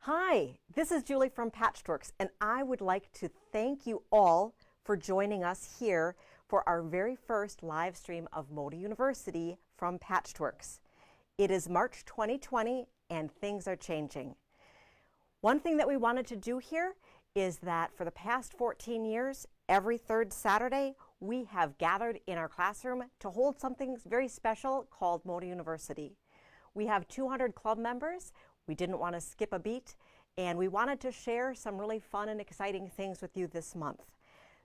Hi, this is Julie from Patchworks, and I would like to thank you all for joining us here for our very first live stream of Moda University from Patchworks. It is March 2020 and things are changing. One thing that we wanted to do here is that for the past 14 years, every third Saturday, we have gathered in our classroom to hold something very special called Moda University. We have 200 club members. We didn't want to skip a beat, and we wanted to share some really fun and exciting things with you this month.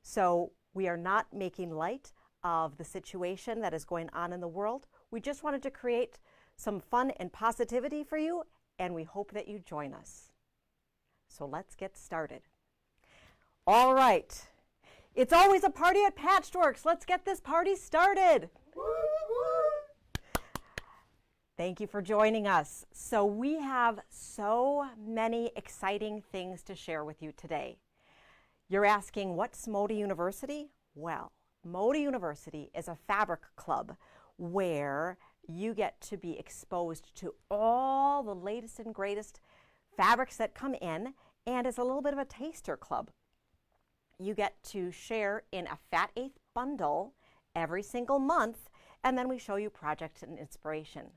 So we are not making light of the situation that is going on in the world. We just wanted to create some fun and positivity for you, and we hope that you join us. So let's get started. All right. It's always a party at Patchworks. Let's get this party started. Thank you for joining us. So we have so many exciting things to share with you today. You're asking, what's Moda University? Well, Moda University is a fabric club where you get to be exposed to all the latest and greatest fabrics that come in, and it's a little bit of a taster club. You get to share in a Fat Eighth bundle every single month, and then we show you projects and inspiration.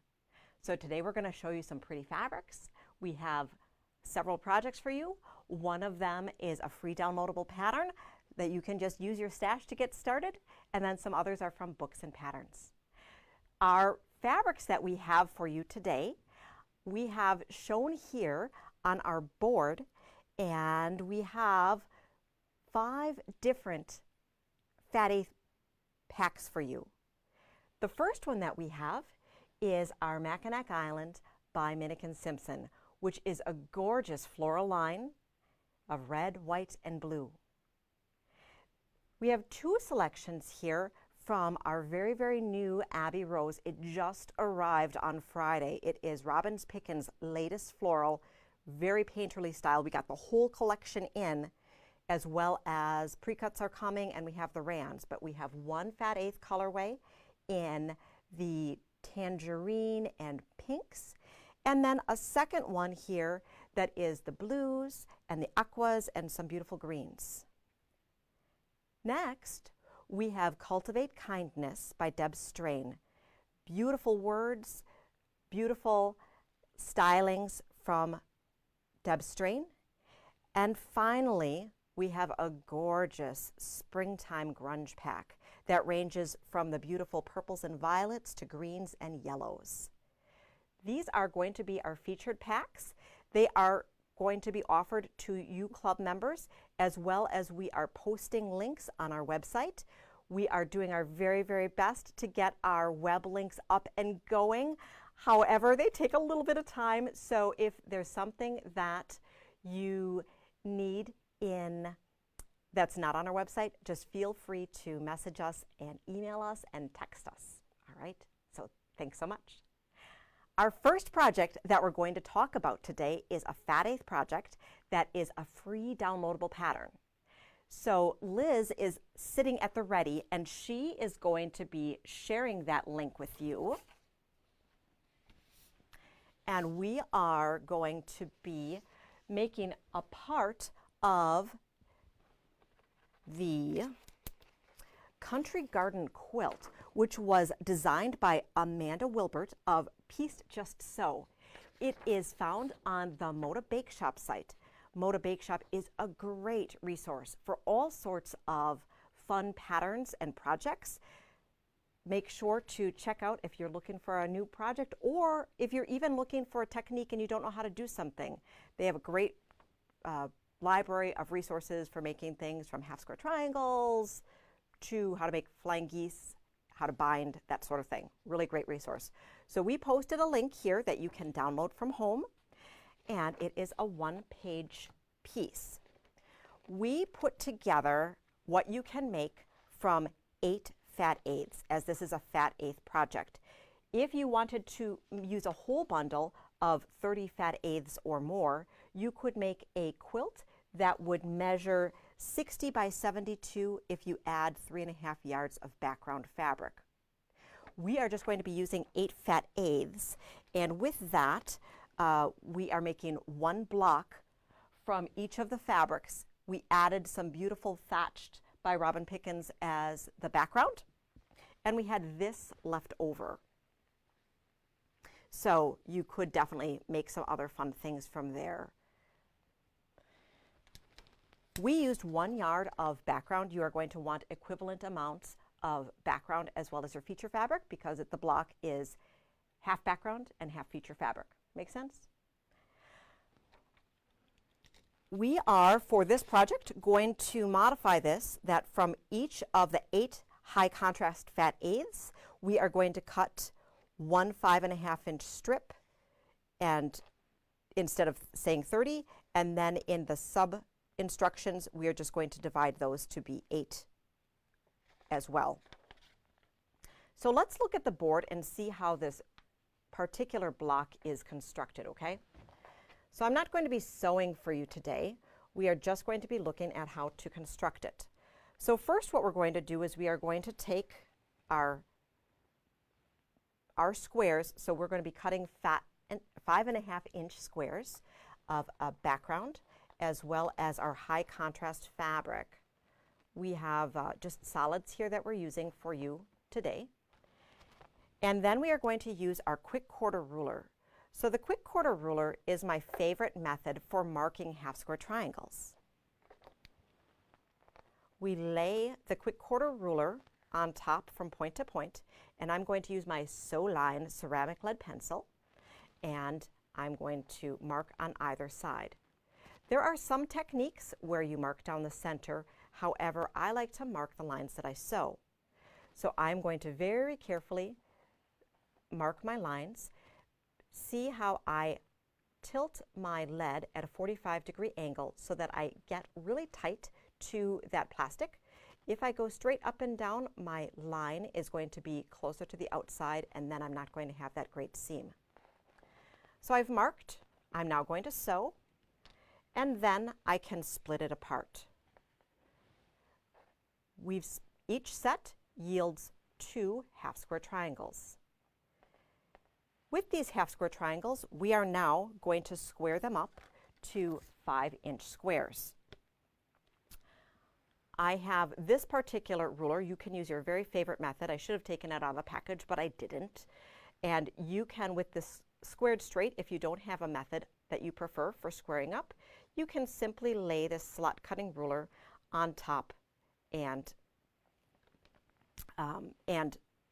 So today we're going to show you some pretty fabrics. We have several projects for you. One of them is a free downloadable pattern that you can just use your stash to get started, and then some others are from books and patterns. Our fabrics that we have for you today, we have shown here on our board, and we have 5 different Fat Eighth packs for you. The first one that we have is our Mackinac Island by Minnick and Simpson, which is a gorgeous floral line of red, white, and blue. We have 2 selections here from our very, very new Abbey Rose. It just arrived on Friday. It is Robin's Pickens' latest floral, very painterly style. We got the whole collection in, as well as pre-cuts are coming, and we have the rands, but we have one Fat Eighth colorway in the tangerine and pinks, and then a second one here that is the blues and the aquas and some beautiful greens. Next, we have Cultivate Kindness by Deb Strain. Beautiful words, beautiful stylings from Deb Strain. And finally, we have a gorgeous springtime grunge pack that ranges from the beautiful purples and violets to greens and yellows. These are going to be our featured packs. They are going to be offered to you club members, as well as we are posting links on our website. We are doing our very, very best to get our web links up and going. However, they take a little bit of time, so if there's something that you need that's not on our website, just feel free to message us and email us and text us. All right, so thanks so much. Our first project that we're going to talk about today is a Fat Eighth project that is a free downloadable pattern. So Liz is sitting at the ready, and she is going to be sharing that link with you. And we are going to be making a part of the Country Garden Quilt, which was designed by Amanda Wilbert of Pieced Just So. It is found on the Moda Bake Shop site. Moda Bake Shop is a great resource for all sorts of fun patterns and projects. Make sure to check out if you're looking for a new project, or if you're even looking for a technique and you don't know how to do something. They have a great library of resources for making things from half square triangles to how to make flying geese, how to bind, that sort of thing. Really great resource. So we posted a link here that you can download from home, and it is a 1-page piece. We put together what you can make from 8 Fat Eighths, as this is a Fat Eighth project. If you wanted to use a whole bundle of 30 Fat Eighths or more, you could make a quilt that would measure 60 by 72 if you add 3.5 yards of background fabric. We are just going to be using 8 Fat Eighths, and with that, we are making one block from each of the fabrics. We added some beautiful Thatched by Robin Pickens as the background, and we had this left over. So you could definitely make some other fun things from there. We used 1 yard of background. You are going to want equivalent amounts of background as well as your feature fabric, because the block is half background and half feature fabric. Make sense? We are, for this project, going to modify this, that from each of the 8 high contrast fat eighths, we are going to cut one 5.5-inch strip, and instead of saying 30, and then in the sub instructions, we are just going to divide those to be 8 as well. So let's look at the board and see how this particular block is constructed, okay? So I'm not going to be sewing for you today. We are just going to be looking at how to construct it. So first what we're going to do is we are going to take our squares. So we're going to be cutting 5.5-inch squares of a background as well as our high contrast fabric. We have just solids here that we're using for you today. And then we are going to use our quick quarter ruler. So the quick quarter ruler is my favorite method for marking half square triangles. We lay the quick quarter ruler on top from point to point, and I'm going to use my Sew Line ceramic lead pencil, and I'm going to mark on either side. There are some techniques where you mark down the center. However, I like to mark the lines that I sew. So I'm going to very carefully mark my lines. See how I tilt my lead at a 45-degree angle so that I get really tight to that plastic. If I go straight up and down, my line is going to be closer to the outside, and then I'm not going to have that great seam. So I've marked. I'm now going to sew, and then I can split it apart. Each set yields 2 half square triangles. With these half square triangles, we are now going to square them up to 5-inch squares. I have this particular ruler. You can use your very favorite method. I should have taken it out of the package, but I didn't. And you can, with this squared straight, if you don't have a method that you prefer for squaring up, you can simply lay this slot cutting ruler on top and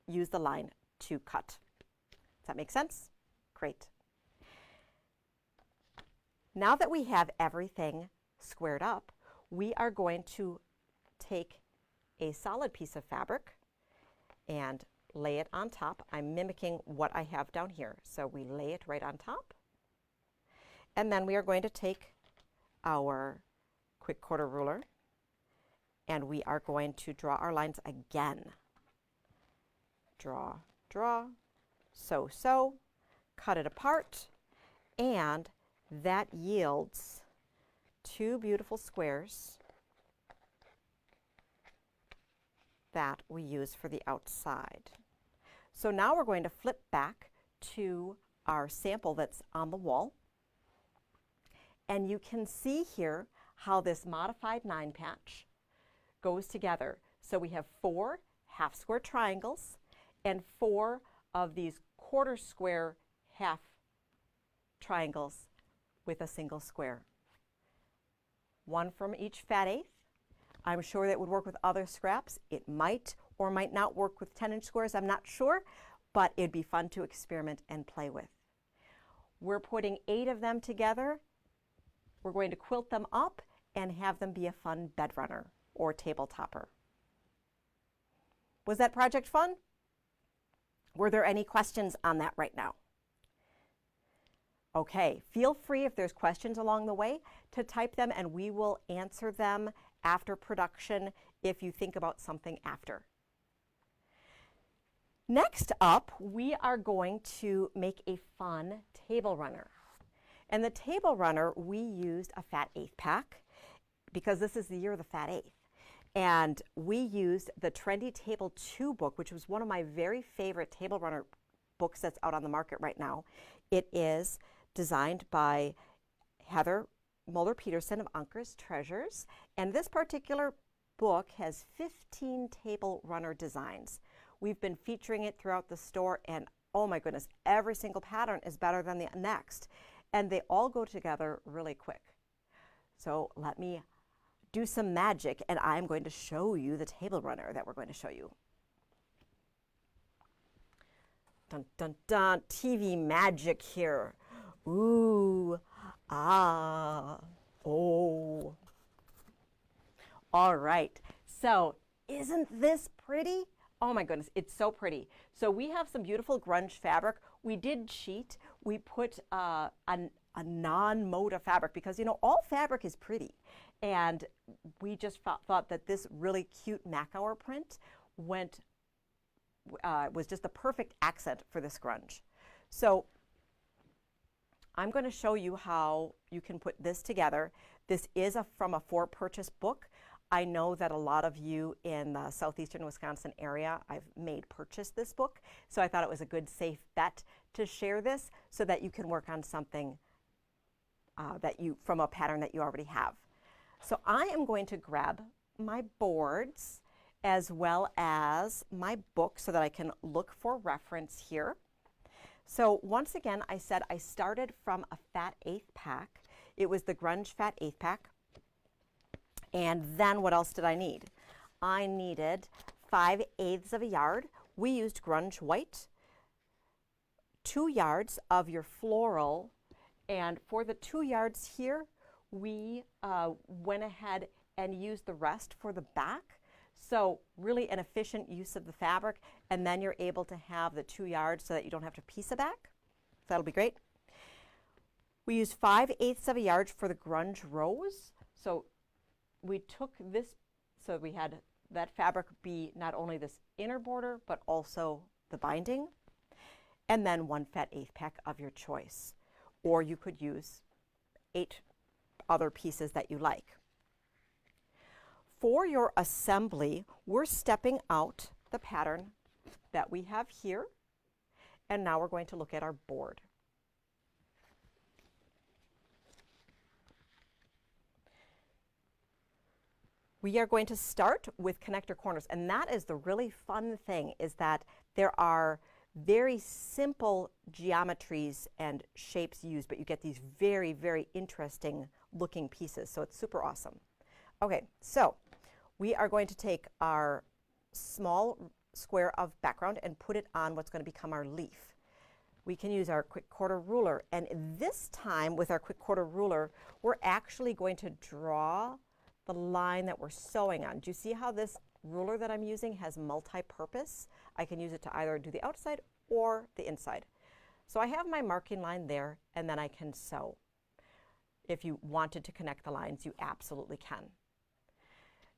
use the line to cut. Does that make sense? Great. Now that we have everything squared up, we are going to take a solid piece of fabric and lay it on top. I'm mimicking what I have down here. So we lay it right on top. And then we are going to take our quick quarter ruler, and we are going to draw our lines again. Draw, draw, sew, sew, cut it apart, and that yields 2 beautiful squares that we use for the outside. So now we're going to flip back to our sample that's on the wall, and you can see here how this modified 9 patch goes together. So we have 4 half square triangles and 4 of these quarter square half triangles with a single square. 1 from each fat eighth. I'm sure that would work with other scraps. It might or might not work with 10-inch squares. I'm not sure, but it'd be fun to experiment and play with. We're putting 8 of them together. We're going to quilt them up and have them be a fun bed runner or table topper. Was that project fun? Were there any questions on that right now? Okay, feel free if there's questions along the way to type them, and we will answer them after production if you think about something after. Next up, we are going to make a fun table runner. And the table runner, we used a fat eighth pack because this is the year of the fat eighth. And we used the Trendy Table 2 book, which was one of my very favorite table runner books that's out on the market right now. It is designed by Heather Moeller-Peterson of Anker's Treasures. And this particular book has 15 table runner designs. We've been featuring it throughout the store, and oh my goodness, every single pattern is better than the next. And they all go together really quick. So let me do some magic, and I'm going to show you the table runner that we're going to show you. Dun, dun, dun, TV magic here. Ooh, ah, oh. All right, so isn't this pretty? Oh my goodness, it's so pretty. So we have some beautiful grunge fabric. We did cheat. We put a non-Moda fabric because, you know, all fabric is pretty. And we just thought that this really cute Mackinac print was just the perfect accent for this grunge. So I'm going to show you how you can put this together. This is from a for purchase book. I know that a lot of you in the southeastern Wisconsin area, I've made purchase this book. So I thought it was a good safe bet to share this so that you can work on something from a pattern that you already have. So I am going to grab my boards as well as my book so that I can look for reference here. So once again, I said I started from a fat eighth pack. It was the Grunge fat eighth pack. And then what else did I need? I needed 5/8 of a yard. We used Grunge white, 2 yards of your floral, and for the 2 yards here, we went ahead and used the rest for the back. So really an efficient use of the fabric, and then you're able to have the 2 yards so that you don't have to piece it back. That'll be great. We used 5/8 of a yard for the Grunge rose. So we took this, so we had that fabric be not only this inner border, but also the binding. And then 1 fat eighth pack of your choice. Or you could use 8 other pieces that you like. For your assembly, we're stepping out the pattern that we have here. And now we're going to look at our board. We are going to start with connector corners, and that is the really fun thing, is that there are very simple geometries and shapes used, but you get these very, very interesting looking pieces, so it's super awesome. Okay, so we are going to take our small square of background and put it on what's going to become our leaf. We can use our quick quarter ruler, and this time with our quick quarter ruler, we're actually going to draw the line that we're sewing on. Do you see how this ruler that I'm using has multi-purpose? I can use it to either do the outside or the inside. So I have my marking line there, and then I can sew. If you wanted to connect the lines, you absolutely can.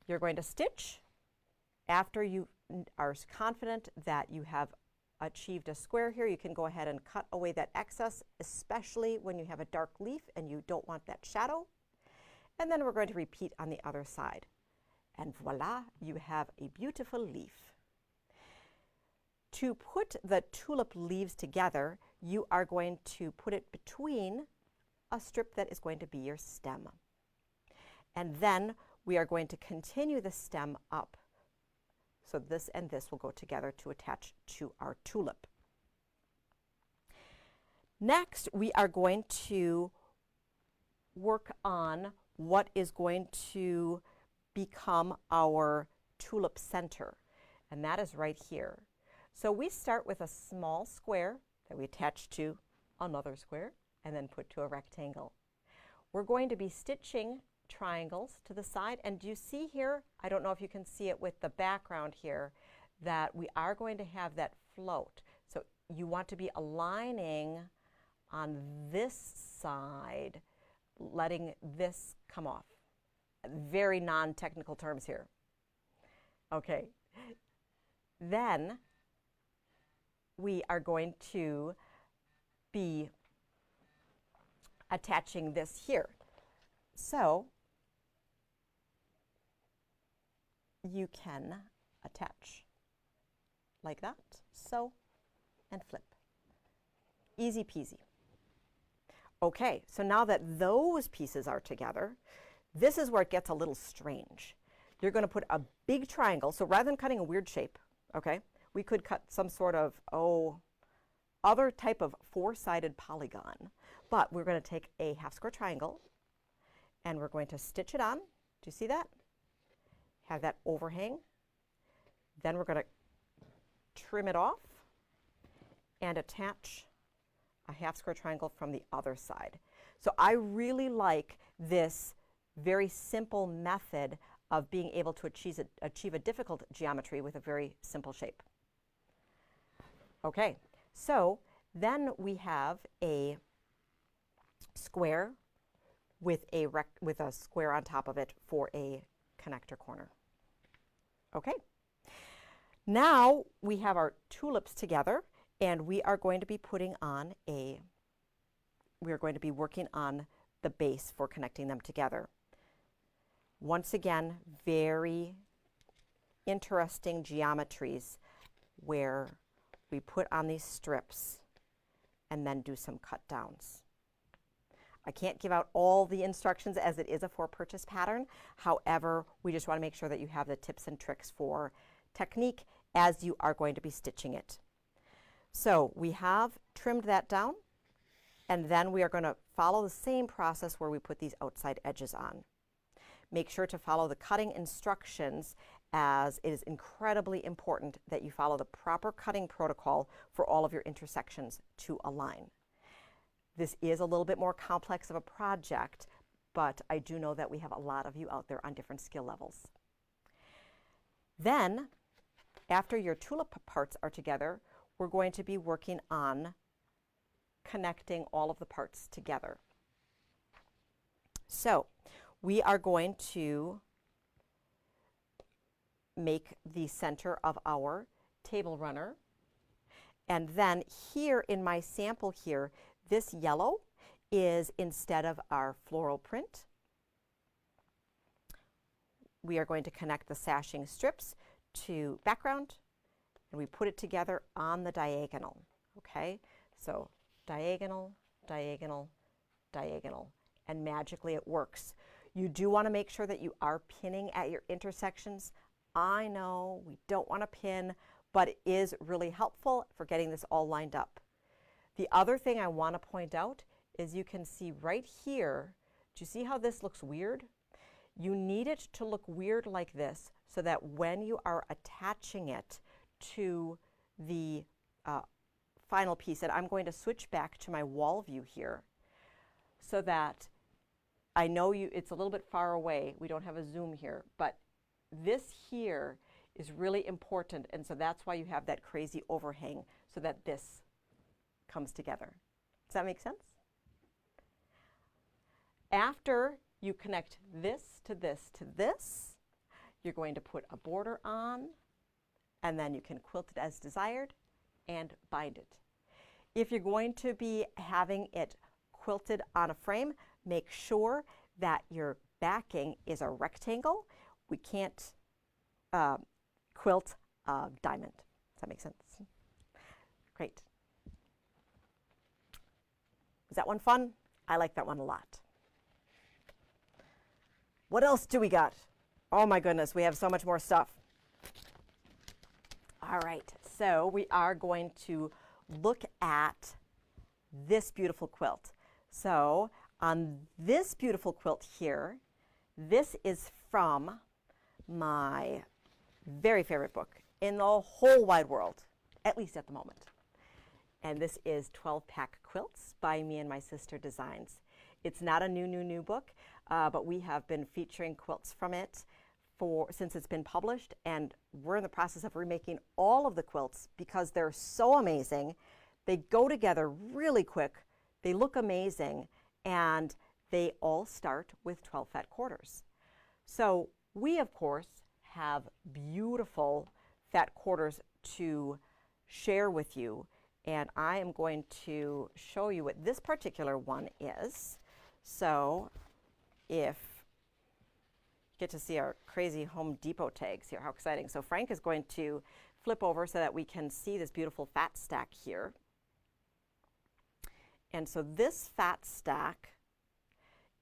You're going to stitch. After you are confident that you have achieved a square here, you can go ahead and cut away that excess, especially when you have a dark leaf and you don't want that shadow. And then we're going to repeat on the other side. And voila, you have a beautiful leaf. To put the tulip leaves together, you are going to put it between a strip that is going to be your stem. And then we are going to continue the stem up. So this and this will go together to attach to our tulip. Next, we are going to work on what is going to become our tulip center, and that is right here. So we start with a small square that we attach to another square and then put to a rectangle. We're going to be stitching triangles to the side, and do you see here, I don't know if you can see it with the background here, that we are going to have that float. So you want to be aligning on this side, letting this come off. Very non-technical terms here. Okay. Then we are going to be attaching this here. So you can attach like that, sew and flip. Easy peasy. Okay, so now that those pieces are together, this is where it gets a little strange. You're going to put a big triangle. So rather than cutting a weird shape, okay, we could cut some sort of, other type of four-sided polygon. But we're going to take a half square triangle and we're going to stitch it on. Do you see that? Have that overhang. Then we're going to trim it off and attach a half square triangle from the other side. So I really like this very simple method of being able to achieve a difficult geometry with a very simple shape. Okay, so then we have a square with a square on top of it for a connector corner. Okay, now we have our tulips together, and we are going to be working on the base for connecting them together. Once again, very interesting geometries where we put on these strips and then do some cut downs. I can't give out all the instructions as it is a for purchase pattern. However, we just want to make sure that you have the tips and tricks for technique as you are going to be stitching it. So we have trimmed that down, and then we are going to follow the same process where we put these outside edges on. Make sure to follow the cutting instructions, as it is incredibly important that you follow the proper cutting protocol for all of your intersections to align. This is a little bit more complex of a project, but I do know that we have a lot of you out there on different skill levels. Then, after your tulip parts are together, we're going to be working on connecting all of the parts together. So, we are going to make the center of our table runner. And then here in my sample here, this yellow is instead of our floral print. We are going to connect the sashing strips to background, and we put it together on the diagonal. Okay, so diagonal, diagonal, diagonal, and magically it works. You do want to make sure that you are pinning at your intersections. I know we don't want to pin, but it is really helpful for getting this all lined up. The other thing I want to point out is you can see right here, do you see how this looks weird? You need it to look weird like this so that when you are attaching it to the final piece, and I'm going to switch back to my wall view here so that I know it's a little bit far away. We don't have a zoom here, but this here is really important, and so that's why you have that crazy overhang so that this comes together. Does that make sense? After you connect this to this to this, you're going to put a border on, and then you can quilt it as desired and bind it. If you're going to be having it quilted on a frame, make sure that your backing is a rectangle. We can't quilt a diamond. Does that make sense? Great. Was that one fun? I like that one a lot. What else do we got? Oh my goodness, we have so much more stuff. All right, so we are going to look at this beautiful quilt. So on this beautiful quilt here, this is from my very favorite book in the whole wide world, at least at the moment. And this is 12-Pack Quilts by Me and My Sister Designs. It's not a new book, but we have been featuring quilts from it since it's been published, and we're in the process of remaking all of the quilts because they're so amazing. They go together really quick, they look amazing, and they all start with 12 fat quarters. So we, of course, have beautiful fat quarters to share with you, and I am going to show you what this particular one is. So if you get to see our crazy Home Depot tags here, how exciting. So Frank is going to flip over so that we can see this beautiful fat stack here. And so this fat stack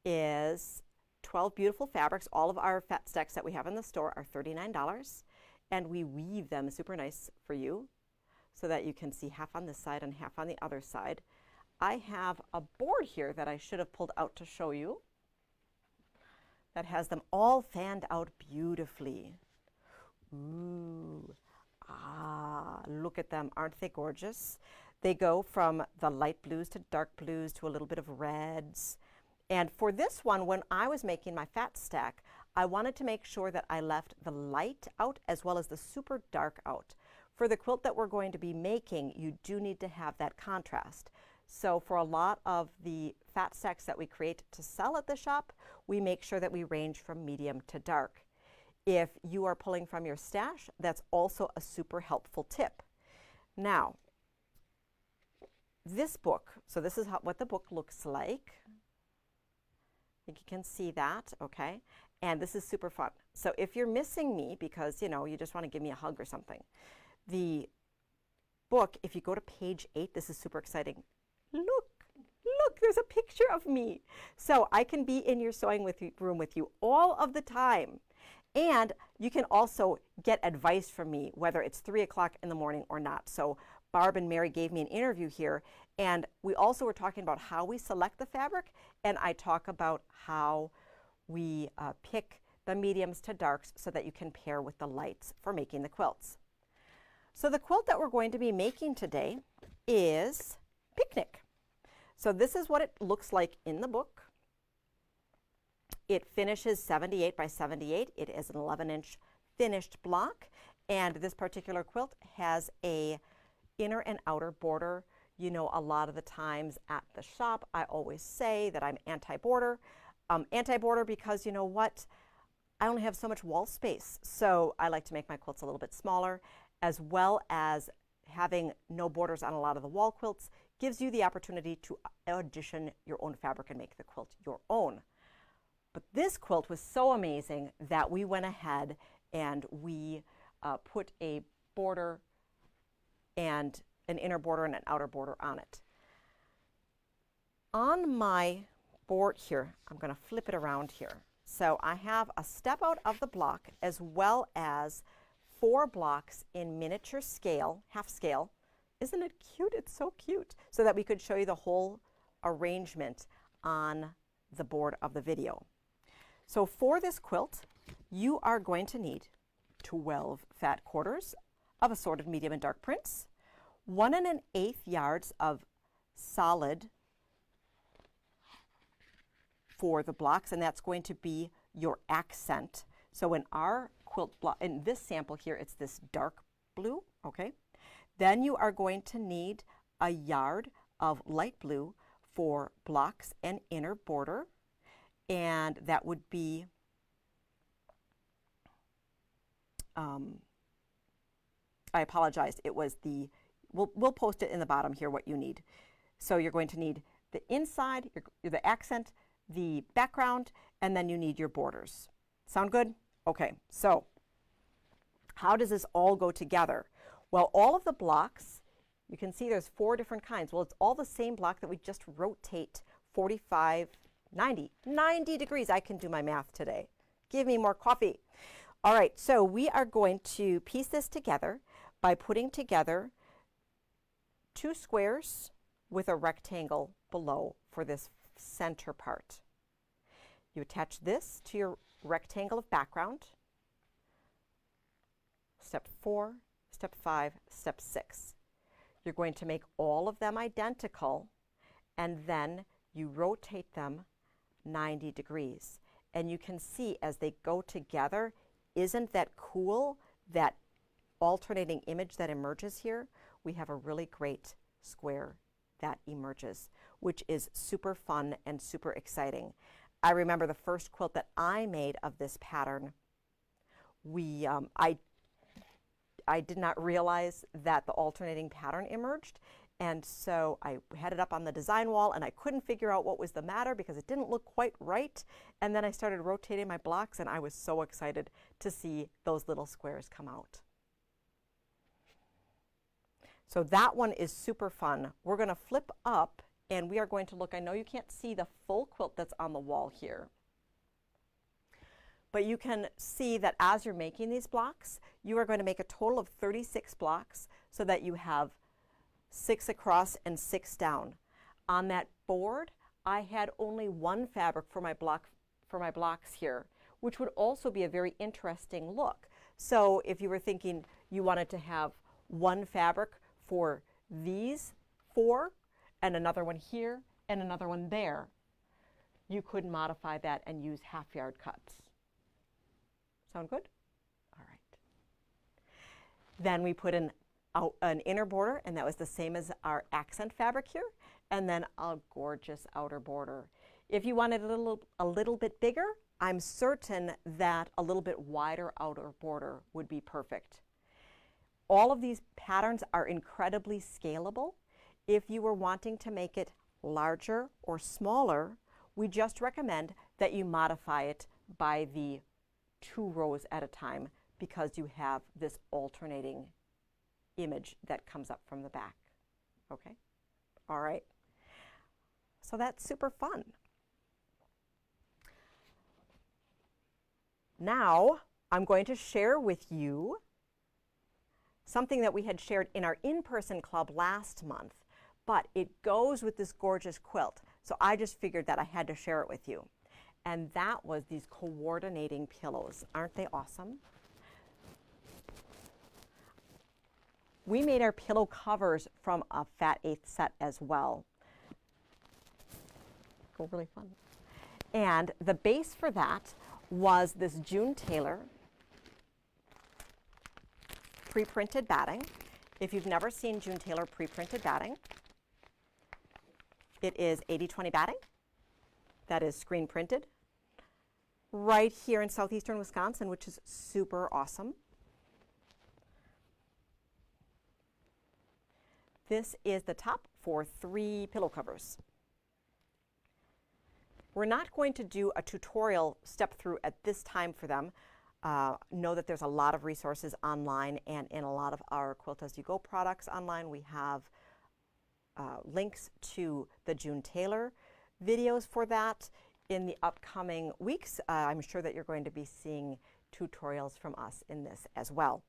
is 12 beautiful fabrics. All of our fat stacks that we have in the store are $39, and we weave them super nice for you so that you can see half on this side and half on the other side. I have a board here that I should have pulled out to show you that has them all fanned out beautifully. Ooh, look at them. Aren't they gorgeous? They go from the light blues to dark blues to a little bit of reds. And for this one, when I was making my fat stack, I wanted to make sure that I left the light out as well as the super dark out. For the quilt that we're going to be making, you do need to have that contrast. So for a lot of the fat stacks that we create to sell at the shop, we make sure that we range from medium to dark. If you are pulling from your stash, that's also a super helpful tip. Now, this book, so this is what the book looks like. I think you can see that, okay? And this is super fun. So if you're missing me because, you know, you just want to give me a hug or something, the book, if you go to page 8, this is super exciting. Look, there's a picture of me. So I can be in your sewing room with you all of the time. And you can also get advice from me, whether it's 3 o'clock in the morning or not. So Barb and Mary gave me an interview here, and we also were talking about how we select the fabric, and I talk about how we pick the mediums to darks so that you can pair with the lights for making the quilts. So the quilt that we're going to be making today is Picnic. So this is what it looks like in the book. It finishes 78 by 78. It is an 11-inch finished block, and this particular quilt has a inner and outer border. You know, a lot of the times at the shop, I always say that I'm anti-border. Anti-border because, you know what, I only have so much wall space, so I like to make my quilts a little bit smaller, as well as having no borders on a lot of the wall quilts gives you the opportunity to audition your own fabric and make the quilt your own. But this quilt was so amazing that we went ahead and we put a border and an inner border and an outer border on it. On my board here, I'm going to flip it around here. So I have a step out of the block as well as 4 blocks in miniature scale, half scale. Isn't it cute? It's so cute. So that we could show you the whole arrangement on the board of the video. So for this quilt, you are going to need 12 fat quarters of assorted medium and dark prints, 1 1/8 yards of solid for the blocks, and that's going to be your accent. So in our quilt block, in this sample here, it's this dark blue, okay? Then you are going to need a yard of light blue for blocks and inner border, and that would be I apologize, it was the, we'll post it in the bottom here what you need. So you're going to need the inside, the accent, the background, and then you need your borders. Sound good? Okay, so how does this all go together? Well, all of the blocks, you can see there's 4 different kinds. Well, it's all the same block that we just rotate 45, 90 degrees. I can do my math today. Give me more coffee. All right, so we are going to piece this together by putting together 2 squares with a rectangle below for this center part. You attach this to your rectangle of background. Step 4, step 5, step 6. You're going to make all of them identical, and then you rotate them 90 degrees. And you can see as they go together, isn't that cool, that alternating image that emerges here? We have a really great square that emerges, which is super fun and super exciting. I remember the first quilt that I made of this pattern, I did not realize that the alternating pattern emerged, and so I had it up on the design wall and I couldn't figure out what was the matter because it didn't look quite right, and then I started rotating my blocks and I was so excited to see those little squares come out. So that one is super fun. We're going to flip up and we are going to look, I know you can't see the full quilt that's on the wall here, but you can see that as you're making these blocks, you are going to make a total of 36 blocks so that you have 6 across and 6 down. On that board, I had only one fabric for my blocks here, which would also be a very interesting look. So if you were thinking you wanted to have one fabric for these 4 and another one here and another one there, you could modify that and use half-yard cuts. Sound good? All right. Then we put an inner border, and that was the same as our accent fabric here, and then a gorgeous outer border. If you wanted a little bit bigger, I'm certain that a little bit wider outer border would be perfect. All of these patterns are incredibly scalable. If you were wanting to make it larger or smaller, we just recommend that you modify it by the 2 rows at a time because you have this alternating image that comes up from the back. Okay? All right. So that's super fun. Now, I'm going to share with you something that we had shared in our in-person club last month, but it goes with this gorgeous quilt. So I just figured that I had to share it with you. And that was these coordinating pillows. Aren't they awesome? We made our pillow covers from a fat 8th set as well. Go really fun. And the base for that was this June Taylor pre-printed batting. If you've never seen June Taylor pre-printed batting, it is 80/20 batting that is screen printed right here in southeastern Wisconsin, which is super awesome. This is the top for 3 pillow covers. We're not going to do a tutorial step through at this time for them. Know that there's a lot of resources online, and in a lot of our Quilt As You Go products online, we have links to the June Taylor videos for that. In the upcoming weeks, I'm sure that you're going to be seeing tutorials from us in this as well.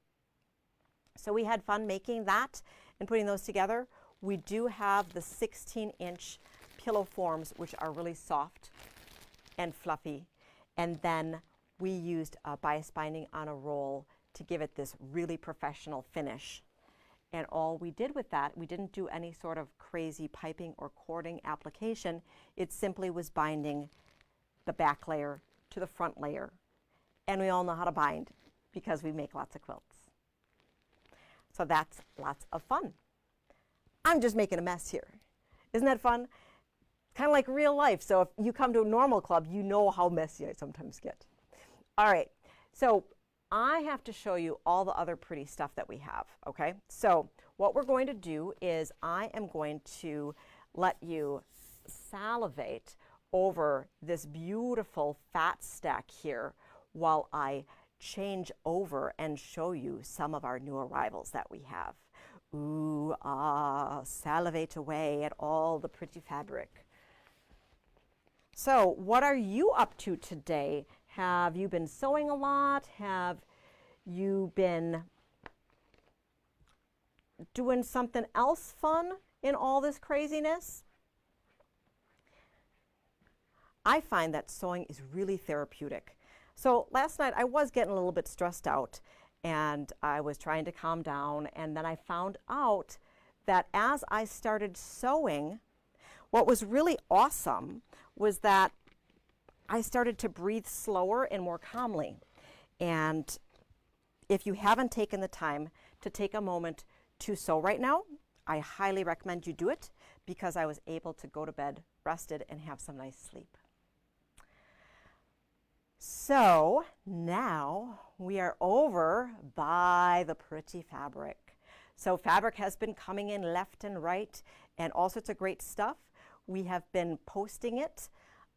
So we had fun making that and putting those together. We do have the 16-inch pillow forms, which are really soft and fluffy. And then we used bias binding on a roll to give it this really professional finish. And all we did with that, we didn't do any sort of crazy piping or cording application. It simply was binding the back layer to the front layer. And we all know how to bind because we make lots of quilts. So that's lots of fun. I'm just making a mess here. Isn't that fun? Kind of like real life. So if you come to a normal club, you know how messy I sometimes get. All right, so I have to show you all the other pretty stuff that we have, okay? So what we're going to do is I am going to let you salivate over this beautiful fat stack here while I change over and show you some of our new arrivals that we have. Ooh, salivate away at all the pretty fabric. So what are you up to today? Have you been sewing a lot? Have you been doing something else fun in all this craziness? I find that sewing is really therapeutic. So last night I was getting a little bit stressed out and I was trying to calm down, and then I found out that as I started sewing, what was really awesome was that I started to breathe slower and more calmly. And if you haven't taken the time to take a moment to sew right now, I highly recommend you do it because I was able to go to bed rested and have some nice sleep. So now we are over by the pretty fabric. So fabric has been coming in left and right and all sorts of great stuff. We have been posting it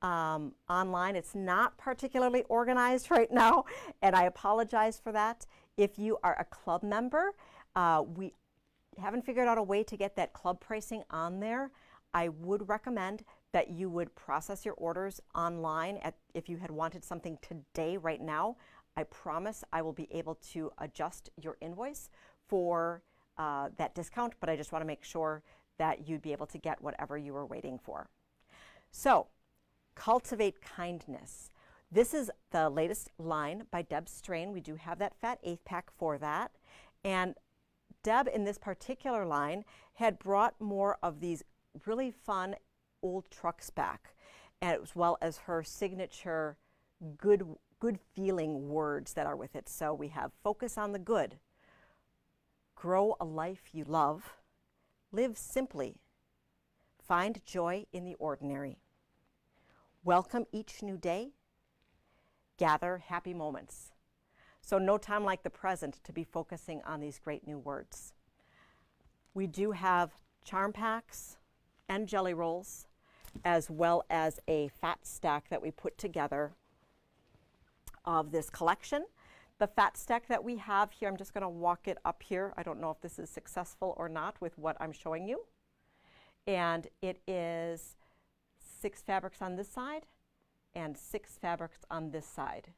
online. It's not particularly organized right now, and I apologize for that. If you are a club member, we haven't figured out a way to get that club pricing on there. I would recommend that you would process your orders online if you had wanted something today, right now. I promise I will be able to adjust your invoice for that discount, but I just want to make sure that you'd be able to get whatever you were waiting for. So, Cultivate Kindness. This is the latest line by Deb Strain. We do have that fat 8th pack for that. And Deb, in this particular line, had brought more of these really fun old trucks back, as well as her signature good feeling words that are with it. So we have focus on the good, grow a life you love, live simply, find joy in the ordinary, welcome each new day, gather happy moments. So no time like the present to be focusing on these great new words. We do have charm packs and jelly rolls, as well as a fat stack that we put together of this collection. The fat stack that we have here, I'm just going to walk it up here. I don't know if this is successful or not with what I'm showing you. And it is 6 fabrics on this side and 6 fabrics on this side.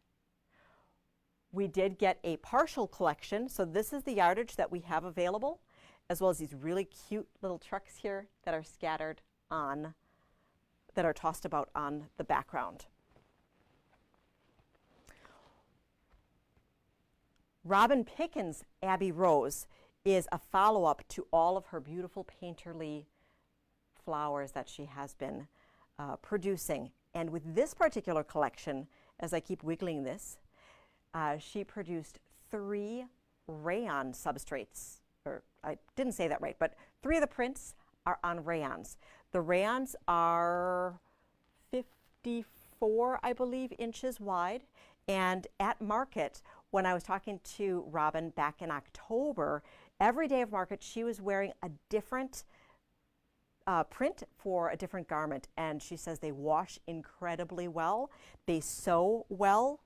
We did get a partial collection, so this is the yardage that we have available, as well as these really cute little trucks here that are scattered on, that are tossed about on the background. Robin Pickens' Abbey Rose is a follow-up to all of her beautiful painterly flowers that she has been producing. And with this particular collection, as I keep wiggling this, she produced 3 rayon substrates. Or I didn't say that right, but 3 of the prints are on rayons. The rayons are 54, I believe, inches wide. And at market, when I was talking to Robin back in October, every day of market, she was wearing a different print for a different garment. And she says they wash incredibly well, they sew well,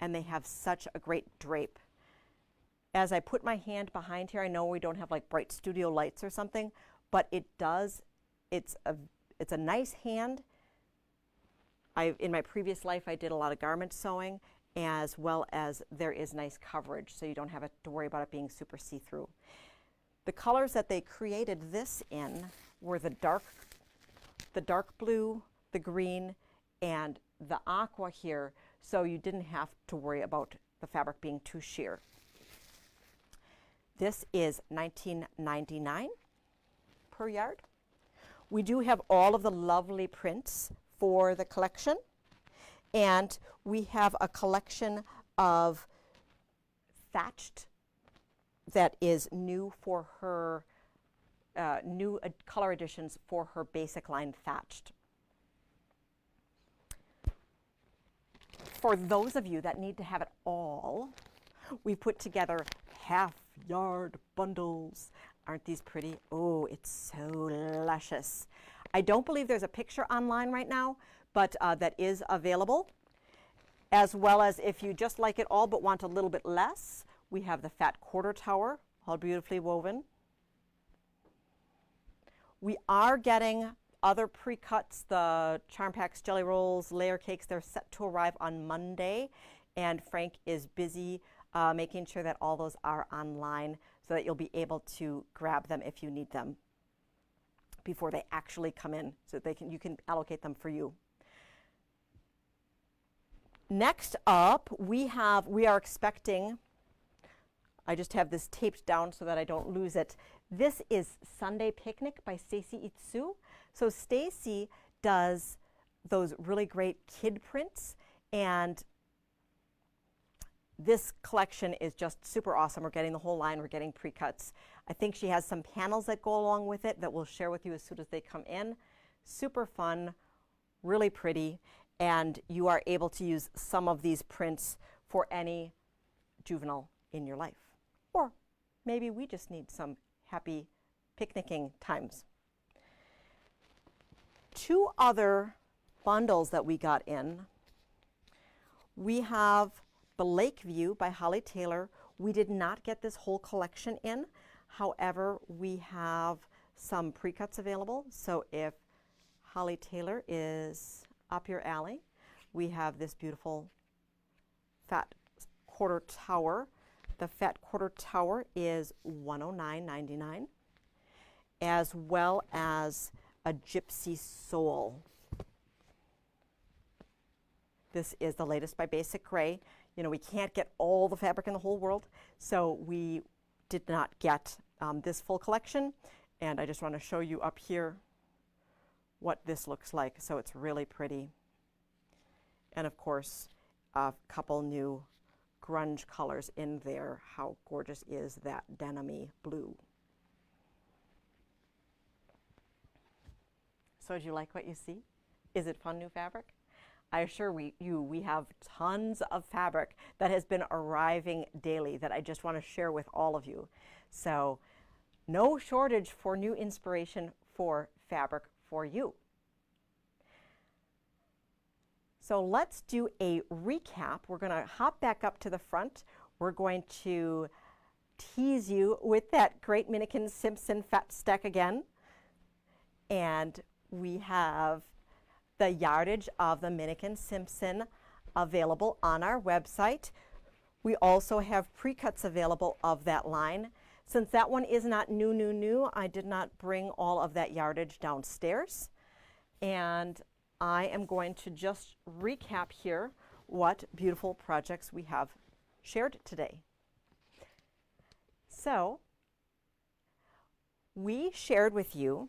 and they have such a great drape. As I put my hand behind here, I know we don't have like bright studio lights or something, but it does, it's a nice hand. In my previous life, I did a lot of garment sewing, as well as there is nice coverage, so you don't have to worry about it being super see-through. The colors that they created this in were the dark blue, the green, and the aqua here, so you didn't have to worry about the fabric being too sheer. This is $19.99 per yard. We do have all of the lovely prints for the collection, and we have a collection of thatched that is new for her, new color additions for her basic line thatched. For those of you that need to have it all, we put together half-yard bundles. Aren't these pretty? Oh, it's so luscious. I don't believe there's a picture online right now, but that is available. As well as if you just like it all but want a little bit less, we have the fat quarter tower, all beautifully woven. We are getting other pre-cuts, the charm packs, jelly rolls, layer cakes. They're set to arrive on Monday, and Frank is busy making sure that all those are online so that you'll be able to grab them if you need them before they actually come in, so that you can allocate them for you. Next up, we are expecting, I just have this taped down so that I don't lose it. This is Sunday Picnic by Stacy Itsu. So Stacy does those really great kid prints, and this collection is just super awesome. We're getting the whole line, we're getting pre-cuts. I think she has some panels that go along with it that we'll share with you as soon as they come in. Super fun, really pretty, and you are able to use some of these prints for any juvenile in your life. Or maybe we just need some happy picnicking times. 2 other bundles that we got in. We have the Lakeview by Holly Taylor. We did not get this whole collection in. However, we have some pre-cuts available. So if Holly Taylor is up your alley, we have this beautiful fat quarter tower. The fat quarter tower is $109.99, as well as a gypsy sole. This is the latest by Basic Gray. You know, we can't get all the fabric in the whole world, so we did not get this full collection, and I just want to show you up here what this looks like. So it's really pretty. And of course, a couple new grunge colors in there. How gorgeous is that denim-y blue? So do you like what you see? Is it fun new fabric? I assure you, we have tons of fabric that has been arriving daily that I just want to share with all of you. So no shortage for new inspiration for fabric for you. So let's do a recap. We're going to hop back up to the front. We're going to tease you with that great Minnick Simpson fat stack again. And we have the yardage of the Minnick Simpson available on our website. We also have pre-cuts available of that line. Since that one is not new, I did not bring all of that yardage downstairs. And I am going to just recap here what beautiful projects we have shared today. So we shared with you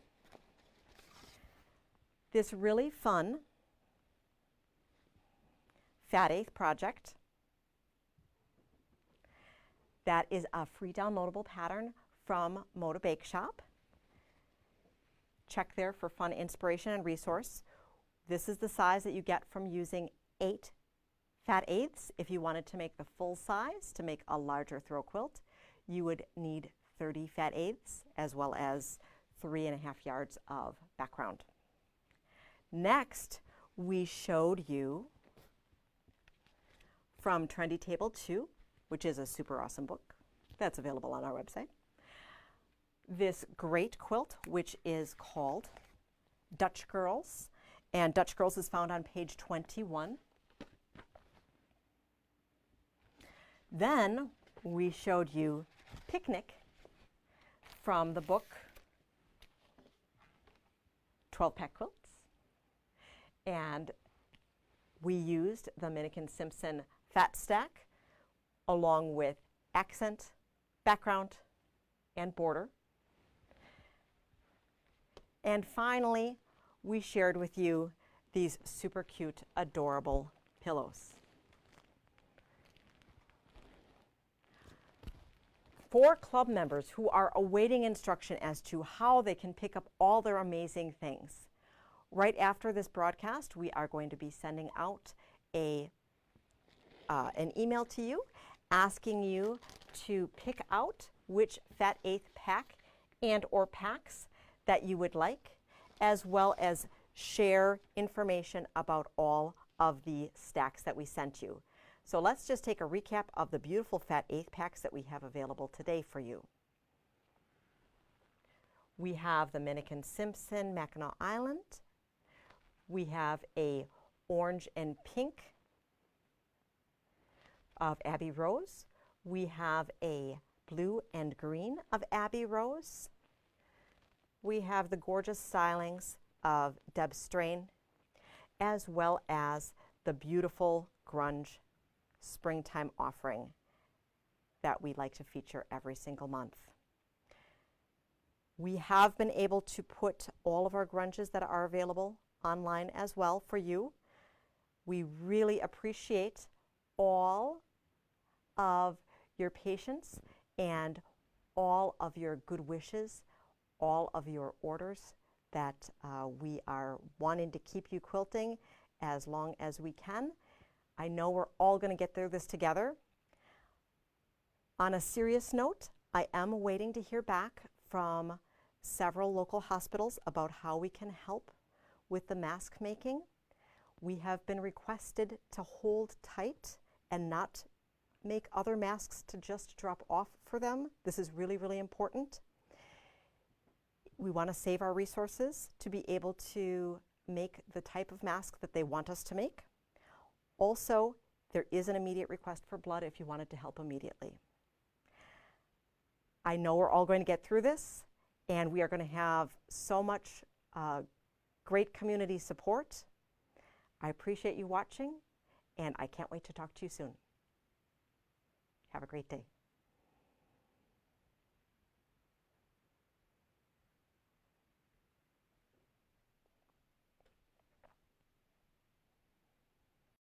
this really fun Fat Eighth project that is a free downloadable pattern from Moda Bake Shop. Check there for fun inspiration and resource. This is the size that you get from using 8 fat eighths. If you wanted to make the full size to make a larger throw quilt, you would need 30 fat eighths as well as 3.5 yards of background. Next, we showed you from Trendy Table 2, which is a super awesome book that's available on our website, this great quilt, which is called Dutch Girls. And Dutch Girls is found on page 21. Then we showed you Picnic from the book 12-Pack Quilts. And we used the Minnick Simpson fat stack along with accent, background, and border. And finally, we shared with you these super cute, adorable pillows. For club members who are awaiting instruction as to how they can pick up all their amazing things, right after this broadcast, we are going to be sending out an email to you asking you to pick out which Fat Eighth pack and or packs that you would like, as well as share information about all of the stacks that we sent you. So let's just take a recap of the beautiful Fat Eighth packs that we have available today for you. We have the Minnick Simpson Mackinac Island. We have a orange and pink of Abbey Rose. We have a blue and green of Abbey Rose. We have the gorgeous stylings of Deb Strain, as well as the beautiful grunge springtime offering that we like to feature every single month. We have been able to put all of our grunges that are available online as well for you. We really appreciate all of your patience and all of your good wishes, all of your orders that we are wanting to keep you quilting as long as we can. I know we're all going to get through this together. On a serious note, I am waiting to hear back from several local hospitals about how we can help with the mask making. We have been requested to hold tight and not make other masks to just drop off for them. This is really, really important. We want to save our resources to be able to make the type of mask that they want us to make. Also, there is an immediate request for blood if you wanted to help immediately. I know we're all going to get through this, and we are going to have so much great community support. I appreciate you watching, and I can't wait to talk to you soon. Have a great day.